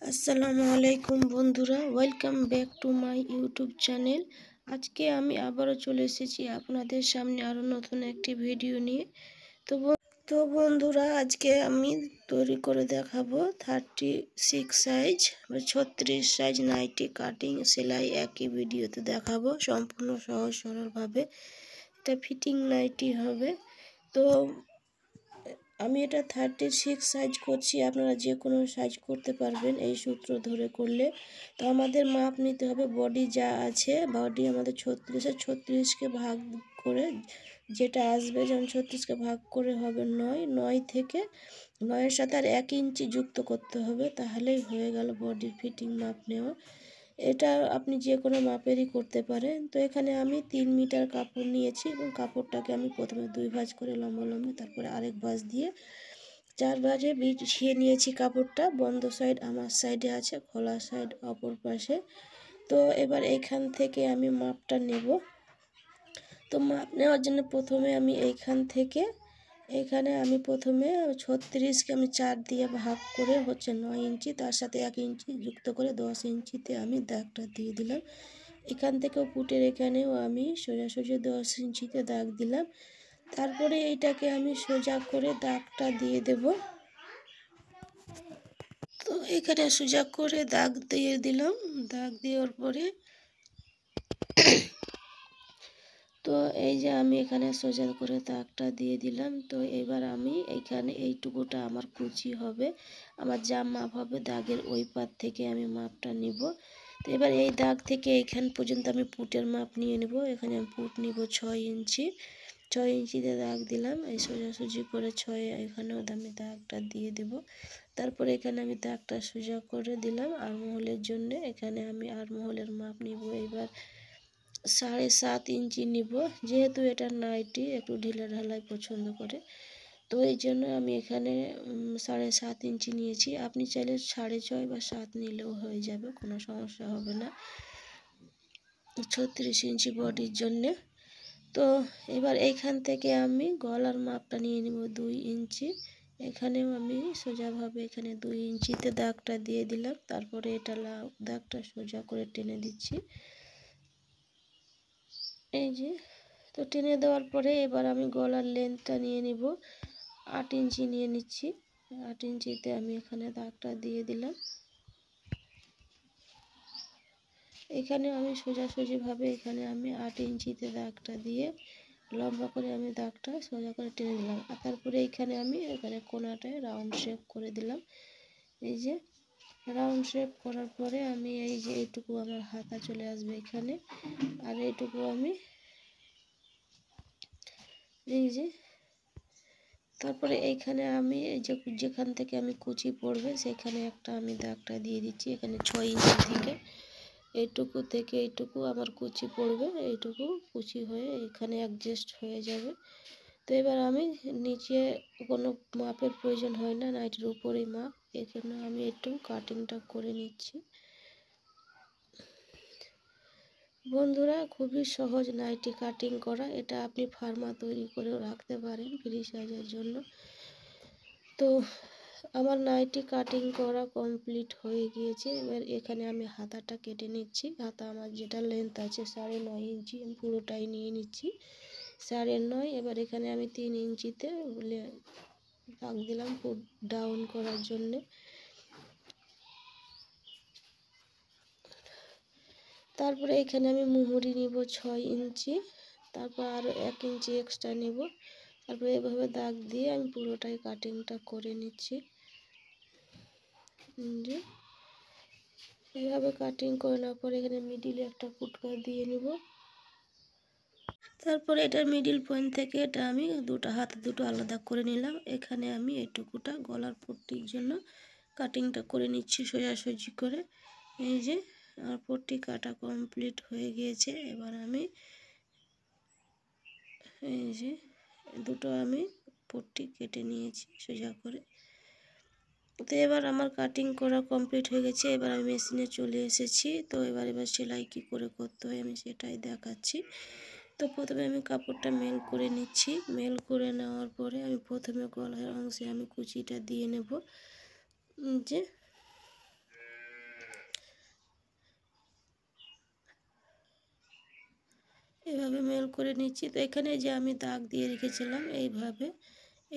আসসালামু আলাইকুম বন্ধুরা, welcome back to my YouTube channel. আজকে আমি আবারও চলে এসেছি আপনাদের সামনে আরও নতুন একটি ভিডিও নিয়ে। তো বন্ধুরা, আজকে আমি তৈরি করে দেখাবো 36 সাইজ বা 36 সাইজ নাইটি কাটিং সেলাই একই ভিডিওতে দেখাবো সম্পূর্ণ সহজ সরলভাবে। এটা ফিটিং নাইটি হবে। তো আমি এটা 36 সাইজ করছি, আপনারা যে কোনো সাইজ করতে পারবেন এই সূত্র ধরে করলে। তো আমাদের মাপ নিতে হবে, বডি যা আছে, বডি আমাদের 36, 36কে ভাগ করে যেটা আসবে, যেমন 36কে ভাগ করে হবে 9 থেকে 9-এর সাথে আর 1 ইঞ্চি যুক্ত করতে হবে, তাহলেই হয়ে গেল বডির ফিটিং মাপ নেওয়া। এটা আপনি যে কোনো মাপেরই করতে পারেন। তো এখানে আমি 3 মিটার কাপড় নিয়েছি এবং কাপড়টাকে আমি প্রথমে 2 ভাঁজ করে লম্বা, তারপরে আরেক ভাঁজ দিয়ে 4 ভাঁজে বিছিয়ে নিয়েছি কাপড়টা। বন্ধ সাইড আমার সাইডে আছে, খোলা সাইড অপর পাশে। তো এবার এইখান থেকে আমি মাপটা নেব। তো মাপ নেওয়ার জন্য প্রথমে আমি এইখান থেকে এখানে আমি প্রথমে 36কে আমি 4 দিয়ে ভাগ করে হচ্ছে 9 ইঞ্চি, তার সাথে 1 ইঞ্চি যুক্ত করে 10 ইঞ্চিতে আমি দাগটা দিয়ে দিলাম। এখান থেকেও পুটের এখানেও আমি সোজাসুজি 10 ইঞ্চিতে দাগ দিলাম। তারপরে এইটাকে আমি সোজা করে দাগটা দিয়ে দেব। তো এখানে সোজা করে দাগ দিয়ে দিলাম। দাগ দেওয়ার পরে তো এই যে আমি এখানে সোজা করে দাগটা দিয়ে দিলাম। তো এবার আমি এইখানে এইটুকুটা আমার কুচি হবে, আমার যা মাপ হবে দাগের ওই পার থেকে আমি মাপটা নিব। তো এবার এই দাগ থেকে এইখান পর্যন্ত আমি পুটের মাপ নিয়ে নেব। এখানে আমি পুট নিব 6 ইঞ্চি। 6 ইঞ্চিতে দাগ দিলাম, এই সোজাসুজি করে 6 এখানেও আমি দাগটা দিয়ে দেব। তারপরে এখানে আমি দাগটা সোজা করে দিলাম আরমহলের জন্য। এখানে আমি আরমহলের মাপ নিব এবার 7.5 ইঞ্চি নিব, যেহেতু এটা নাইটি একটু ঢিলা ঢালাই পছন্দ করে, তো এই জন্য আমি এখানে 7.5 ইঞ্চি নিয়েছি। আপনি চাইলে 6.5 বা 7 নিলেও হয়ে যাবে, কোনো সমস্যা হবে না 36 ইঞ্চি বডির জন্যে। তো এবার এইখান থেকে আমি গলার মাপটা নিয়ে নিব 2 ইঞ্চি। এখানেও আমি সোজাভাবে এখানে 2 ইঞ্চিতে দাগটা দিয়ে দিলাম। তারপরে এটা দাগটা সোজা করে টেনে দিচ্ছি, এই যে। তো টেনে দেওয়ার পরে এবার আমি গলার লেন্থটা নিয়ে নিব, 8 ইঞ্চি নিয়ে নিচ্ছি। 8 ইঞ্চিতে আমি এখানে দাগটা দিয়ে দিলাম। এখানে আমি সোজাসুজিভাবে এখানে আমি 8 ইঞ্চিতে দাগটা দিয়ে লম্বা করে আমি দাগটা সোজা করে টেনে দিলাম। আর তারপরে এখানে আমি এখানে কোণাটায় রাউন্ড শেপ করে দিলাম। এই যে রাউন্ড শেপ করার পরে আমি এই যে এইটুকু আমার হাতা চলে আসবে এখানে, আর এইটুকু আমি এই যে, তারপরে এইখানে আমি এই যে যেখান থেকে আমি কুচি পড়বে সেখানে একটা আমি দাগটা দিয়ে দিচ্ছি। এখানে 6 ইঞ্চি থেকে এইটুকু আমার কুচি পড়বে, এইটুকু কুচি হয়ে এখানে অ্যাডজাস্ট হয়ে যাবে। তো এবার আমি নিচে কোনো মাপের প্রয়োজন হয় না, নাইটির উপরেই মাপ, এখানে আমি একটু কাটিংটা করে নিচ্ছি। বন্ধুরা, খুবই সহজ নাইটি কাটিং করা। এটা আপনি ফার্মা তৈরি করেও রাখতে পারেন ফ্রি সাইজের জন্য। তো আমার নাইটি কাটিং করা কমপ্লিট হয়ে গিয়েছে। এবার এখানে আমি হাতাটা কেটে নিচ্ছি। হাতা আমার যেটা লেন্থ আছে 9.5 ইঞ্চি, আমি পুরোটাই নিয়ে নিচ্ছি 9.5। এবার এখানে আমি 3 ইঞ্চিতে দাগ দিলাম পুট ডাউন করার জন্যে। তারপরে এখানে আমি মুহুরি নিব 6 ইঞ্চি, তারপর আরও 1 ইঞ্চি এক্সট্রা নিব। তারপরে এভাবে দাগ দিয়ে আমি পুরোটাই কাটিংটা করে নিচ্ছি। এইভাবে কাটিং করে নেওয়ার পরে এখানে মিডিলে একটা ফুটকা দিয়ে নিব। তারপরে এটার মিডিল পয়েন্ট থেকে এটা আমি হাত দুটো আলাদা করে নিলাম। এখানে আমি এইটুকুটা গলার পট্টির জন্য কাটিংটা করে নিচ্ছি সোজাসুজি করে। এই যে আমার পট্টি কাটা কমপ্লিট হয়ে গিয়েছে। এবার আমি এই যে দুটো আমি পট্টি কেটে নিয়েছি সোজা করে। তো এবার আমার কাটিং করা কমপ্লিট হয়ে গেছে। এবার আমি মেশিনে চলে এসেছি। তো এবার সেলাই কী করে করতে হয় আমি সেটাই দেখাচ্ছি। তো প্রথমে আমি কাপড়টা মেল করে নিচ্ছি। মেল করে নেওয়ার পরে আমি প্রথমে গলার অংশে আমি কুচিটা দিয়ে নেব। যে এভাবে মেল করে নিচ্ছি। তো এখানে যে আমি দাগ দিয়ে রেখেছিলাম এইভাবে,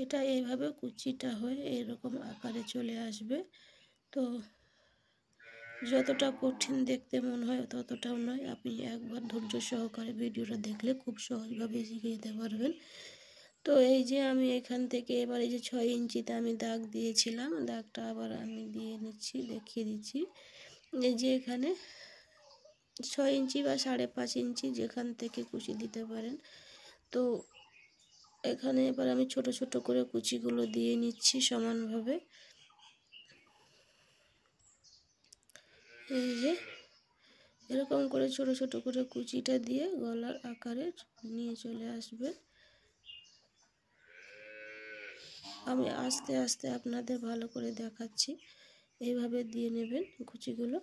এটা এইভাবে কুচিটা হয়ে এরকম আকারে চলে আসবে। তো যতটা কঠিন দেখতে মনে হয় ততটাও নয়, আপনি একবার ধৈর্য সহকারে ভিডিওটা দেখলে খুব সহজভাবে শিখে যেতে পারবেন। তো এই যে আমি এখান থেকে এবার এই যে 6 ইঞ্চিতে আমি দাগ দিয়েছিলাম, দাগটা আবার আমি দিয়ে নিচ্ছি, দেখিয়ে দিচ্ছি। এই যে এখানে 6 ইঞ্চি বা 5.5 ইঞ্চি যেখান থেকে কুচি দিতে পারেন। তো এখানে এবার আমি ছোট ছোট করে কুচিগুলো দিয়ে নিচ্ছি সমানভাবে। এই যে এরকম করে ছোট ছোট করে কুচিটা দিয়ে গলার আকারে নিয়ে চলে আসবে। আমি আস্তে আস্তে আপনাদের ভালো করে দেখাচ্ছি, এইভাবে দিয়ে নেবেন কুচিগুলো।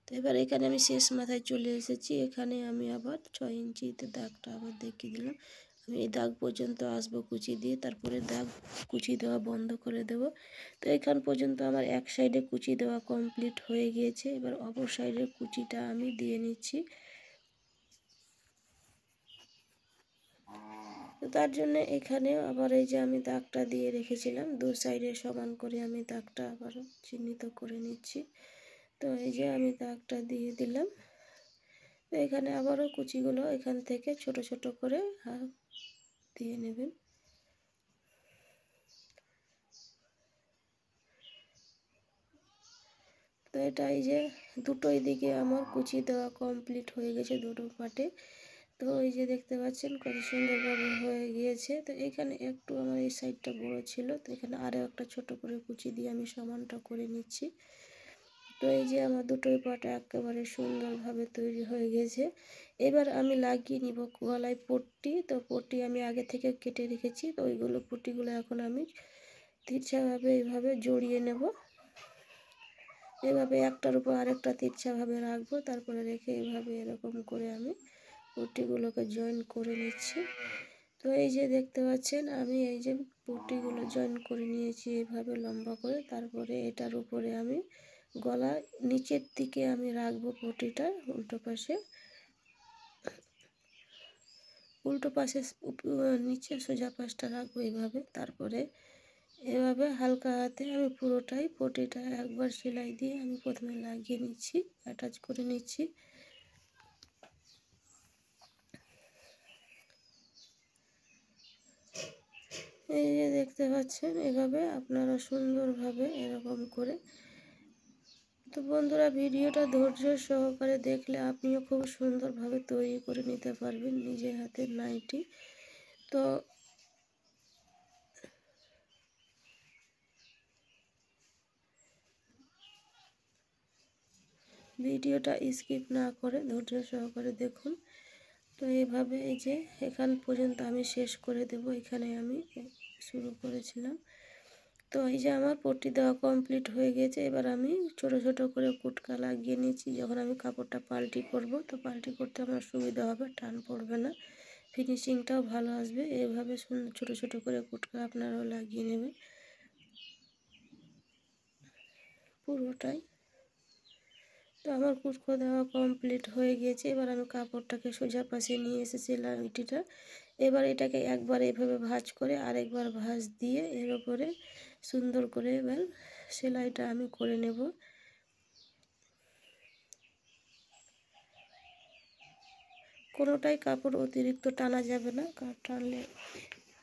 তো এবার এখানে আমি শেষ মাথায় চলে এসেছি, এখানে আমি আবার 6 ইঞ্চিতে দাগটা আবার দেখিয়ে দিলাম। আমি এই দাগ পর্যন্ত আসবো কুচি দিয়ে, তারপরে দাগ কুচি দেওয়া বন্ধ করে দেব। তো এখান পর্যন্ত আমার এক সাইডে কুচি দেওয়া কমপ্লিট হয়ে গিয়েছে। এবার অপর সাইডের কুচিটা আমি দিয়ে নিচ্ছি। তো তার জন্য এখানে আবার এই যে আমি দাগটা দিয়ে রেখেছিলাম, দু সাইডে সমান করে আমি দাগটা আবার চিহ্নিত করে নিচ্ছি। তো এই যে আমি দাগটা দিয়ে দিলাম। তো এখানে আবারও কুচিগুলো এখান থেকে ছোট ছোট করে দিয়ে নেবেন। তো এটা এই যে দুটোই দিকে আমার কুচি দেওয়া কমপ্লিট হয়ে গেছে, দুটো পাটে। তো এই যে দেখতে পাচ্ছেন কত সুন্দরভাবে হয়ে গিয়েছে। তো এখানে একটু আমার এই সাইডটা বড় ছিল, তো এখানে আরও একটা ছোট করে কুচি দিয়ে আমি সমানটা করে নিচ্ছি। তো এই যে আমার দুটোই পাট একেবারে সুন্দরভাবে তৈরি হয়ে গেছে। এবার আমি লাগিয়ে নিব গলায় পট্টি। তো পট্টি আমি আগে থেকে কেটে রেখেছি, তো ওইগুলো পট্টিগুলো এখন আমি তিরছাভাবে এইভাবে জড়িয়ে নেব। এভাবে একটার উপর আরেকটা তিরছাভাবে রাখবো, তারপরে রেখে এইভাবে এরকম করে আমি পট্টিগুলোকে জয়েন করে নিচ্ছি। তো এই যে দেখতে পাচ্ছেন আমি এই যে পট্টিগুলো জয়েন করে নিয়েছি এইভাবে লম্বা করে। তারপরে এটার উপরে আমি গলা নিচের দিকে আমি রাখবো পট্টিটা, উল্টো পাশে নিচে সোজা পাশটা রাখবো এইভাবে। তারপরে এভাবে হালকা হাতে আমি পুরোটাই পট্টিটা একবার সেলাই দিয়ে আমি প্রথমে লাগিয়ে নিচ্ছি, অ্যাটাচ করে নিচ্ছি। এই যে দেখতে পাচ্ছেন এভাবে আপনারা সুন্দরভাবে এরকম করে। তো বন্ধুরা, ভিডিওটা ধৈর্য সহকারে দেখলে আপনিও খুব সুন্দরভাবে তৈরি করে নিতে পারবেন নিজের হাতের নাইটি। তো ভিডিওটা স্কিপ না করে ধৈর্য সহকারে দেখুন। তো এইভাবে এই যে এখান পর্যন্ত আমি শেষ করে দেব, এখানে আমি শুরু করেছিলাম। তো এই যে আমার পট্টি দেওয়া কমপ্লিট হয়ে গেছে। এবার আমি ছোট ছোট করে কুটকা লাগিয়ে নিচ্ছি। যখন আমি কাপড়টা পাল্টি করব, তো পাল্টি করতে আমার সুবিধা হবে, টান পড়বে না, ফিনিশিংটাও ভালো আসবে। এইভাবে ছোট ছোট করে কুটকা আপনারাও লাগিয়ে নেবেন পুরোটাই। তো আমার কুটকো দেওয়া কমপ্লিট হয়ে গিয়েছে। এবার আমি কাপড়টাকে সোজা পাশে নিয়ে এসেছি লাইটিটা। এবার এটাকে একবার এভাবে ভাঁজ করে আরেকবার ভাঁজ দিয়ে এর উপরে সুন্দর করে এবার সেলাইটা আমি করে নেব। কোনোটাই কাপড় অতিরিক্ত টানা যাবে না, কাপড় টানলে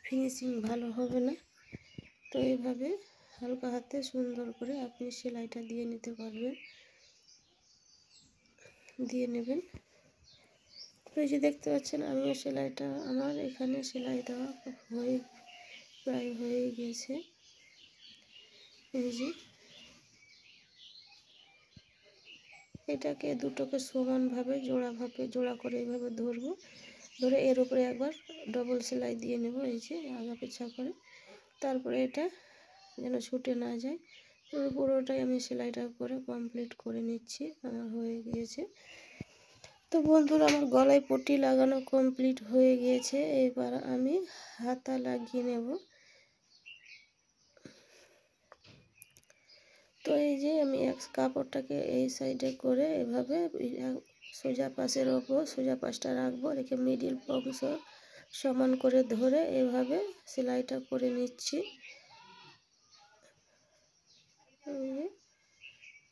ফিনিশিং ভালো হবে না। তো এইভাবে হালকা হাতে সুন্দর করে আপনি সেলাইটা দিয়ে নিতে পারবেন, দিয়ে নেবেন। তো এই যে দেখতে পাচ্ছেন আমিও সেলাইটা আমার এখানে সেলাই দেওয়া প্রায় হয়ে গেছে। এই যে এটাকে দুটোকে সমানভাবে জোড়া করে এইভাবে ধরবো, ধরে এর উপরে একবার ডবল সেলাই দিয়ে নেব, এই যে আগা পিছা করে। তারপরে এটা যেন ছুটে না যায়, পুরোটাই আমি সেলাইটা করে কমপ্লিট করে নিচ্ছি, আমার হয়ে গিয়েছে। তো বন্ধুরা, আমার গলায় পট্টি লাগানো কমপ্লিট হয়ে গিয়েছে। এবার আমি হাতা লাগিয়ে নেব। তো এই যে আমি এক কাপড়টাকে এই সাইডে করে এভাবে সোজা পাশের ওপর সোজা পাশটা রাখবো, রেখে মিডিল অংশ সমান করে ধরে এভাবে সেলাইটা করে নিচ্ছি।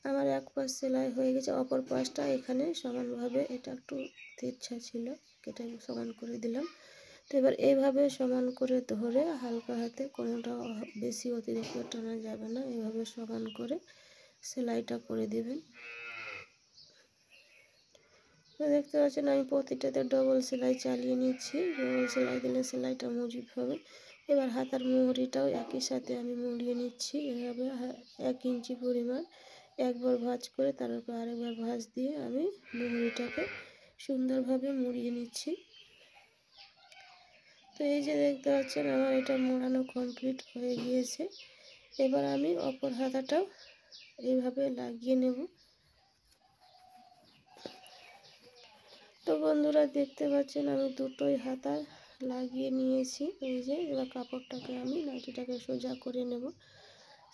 আমার এক পাশ সেলাই হয়ে গেছে, অপর পাশটা এখানে সমানভাবে, এটা একটু তিরছা ছিল, কেটে সমান করে দিলাম। তো এবার এইভাবে সমান করে ধরে হালকা হাতে, কোনোটা বেশি অতিরিক্ত টানা যাবে না, এইভাবে সমান করে সেলাইটা করে দেবেন। তো দেখতে পাচ্ছেন আমি প্রতিটাতে ডবল সেলাই চালিয়ে নিচ্ছি। ডবল সেলাই দিলে সেলাইটা মজবুত হবে। এবার হাতার মুহুরিটাও একই সাথে আমি মুড়িয়ে নিচ্ছি। এভাবে 1 ইঞ্চি পরিমাণ একবার ভাঁজ করে তার উপর আরেকবার ভাঁজ দিয়ে আমি মুহুরিটাকে সুন্দরভাবে মুড়িয়ে নিচ্ছি। তো এই যে দেখতে পাচ্ছেন আমার এটা মোড়ানো কমপ্লিট হয়ে গিয়েছে। এবার আমি অপর হাতাটাও এইভাবে লাগিয়ে নেব। তো বন্ধুরা দেখতে পাচ্ছেন আমি দুটোই হাতা লাগিয়ে নিয়েছি। এই যে এবার কাপড়টাকে আমি নাইটিটাকে সোজা করে নেব।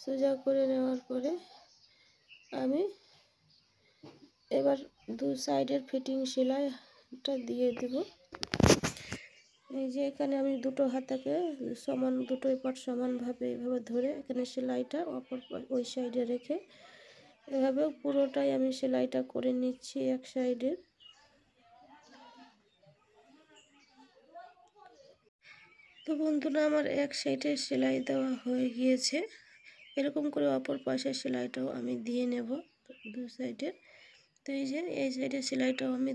সোজা করে নেওয়ার পরে আমি এবার দু সাইডের ফিটিং সেলাইটা দিয়ে দেব। এই যে এখানে আমি দুটো হাতাকে সমান, দুটোই পাট সমানভাবে এভাবে ধরে এখানে সেলাইটা অপর ওই সাইডে রেখে এভাবে পুরোটাই আমি সেলাইটা করে নিচ্ছি এক সাইডে। তো বন্ধুরা আমার এক সাইডে সেলাই দেওয়া হয়ে গিয়েছে, এরকম করে অপর পাশের সেলাইটাও আমি দিয়ে নেব দু সাইডে। তো এই যে এই সাইডে সেলাইটাও আমি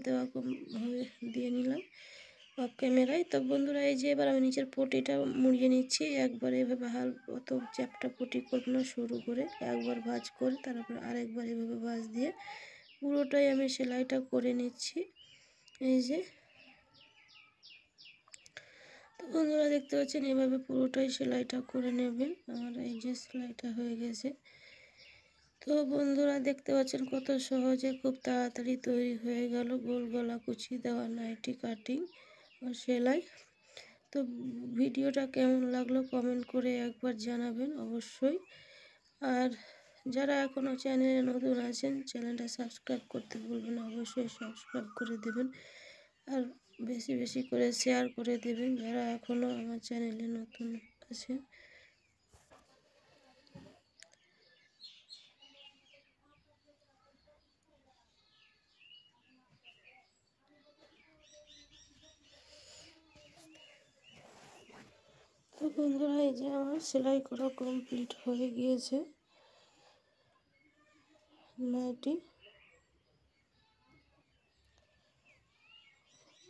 দিয়ে নিলাম অফ ক্যামেরায়। তো বন্ধুরা এই যে এবার আমি নিচের পটিটা মুড়িয়ে নিচ্ছি। একবার এভাবে অত চ্যাপটা পটি করব না, শুরু করে একবার ভাঁজ করে তারপর আরেকবার এভাবে ভাঁজ দিয়ে পুরোটাই আমি সেলাইটা করে নিচ্ছি। এই যে তো বন্ধুরা দেখতে পাচ্ছেন এভাবে পুরোটাই সেলাইটা করে নেবেন। আমার এই যে সেলাইটা হয়ে গেছে। তো বন্ধুরা দেখতে পাচ্ছেন কত সহজে খুব তাড়াতাড়ি তৈরি হয়ে গেল গোল গলা কুচি দেওয়া নাইটি কাটিং আর সেলাই। তো ভিডিওটা কেমন লাগলো কমেন্ট করে একবার জানাবেন অবশ্যই। আর যারা এখনও চ্যানেলে নতুন আছেন চ্যানেলটা সাবস্ক্রাইব করতে ভুলবেন না, অবশ্যই সাবস্ক্রাইব করে দেবেন আর বেশি বেশি করে শেয়ার করে দেবেন যারা এখনও আমার চ্যানেলে নতুন আছেন। তো বন্ধুরা এই যে আমার সেলাই করা কমপ্লিট হয়ে গিয়েছে নাইটি।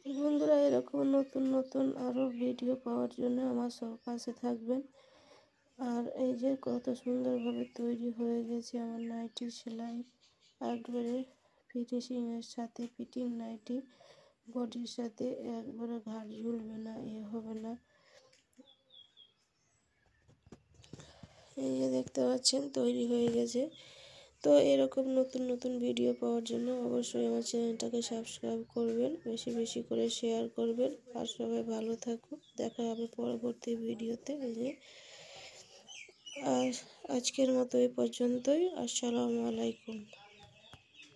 বন্ধুরা এরকম নতুন নতুন আরও ভিডিও পাওয়ার জন্য আমার সব পাশে থাকবেন। আর এই যে কত সুন্দরভাবে তৈরি হয়ে গেছে আমার নাইটি সেলাই, একবারে ফিনিশিংয়ের সাথে ফিটিং নাইটি, বডির সাথে একবারে ঘাড় ঝুলবে না, হবে না। এই যে দেখতে পাচ্ছেন তৈরি হয়ে গেছে। তো এরকম নতুন নতুন ভিডিও পাওয়ার জন্য অবশ্যই আমার চ্যানেলটাকে সাবস্ক্রাইব করবেন, বেশি বেশি করে শেয়ার করবেন। আর সবাই ভালো থাকুন, দেখা হবে পরবর্তী ভিডিওতে। এই যে আর আজকের মতো এই পর্যন্তই। আসসালামু আলাইকুম।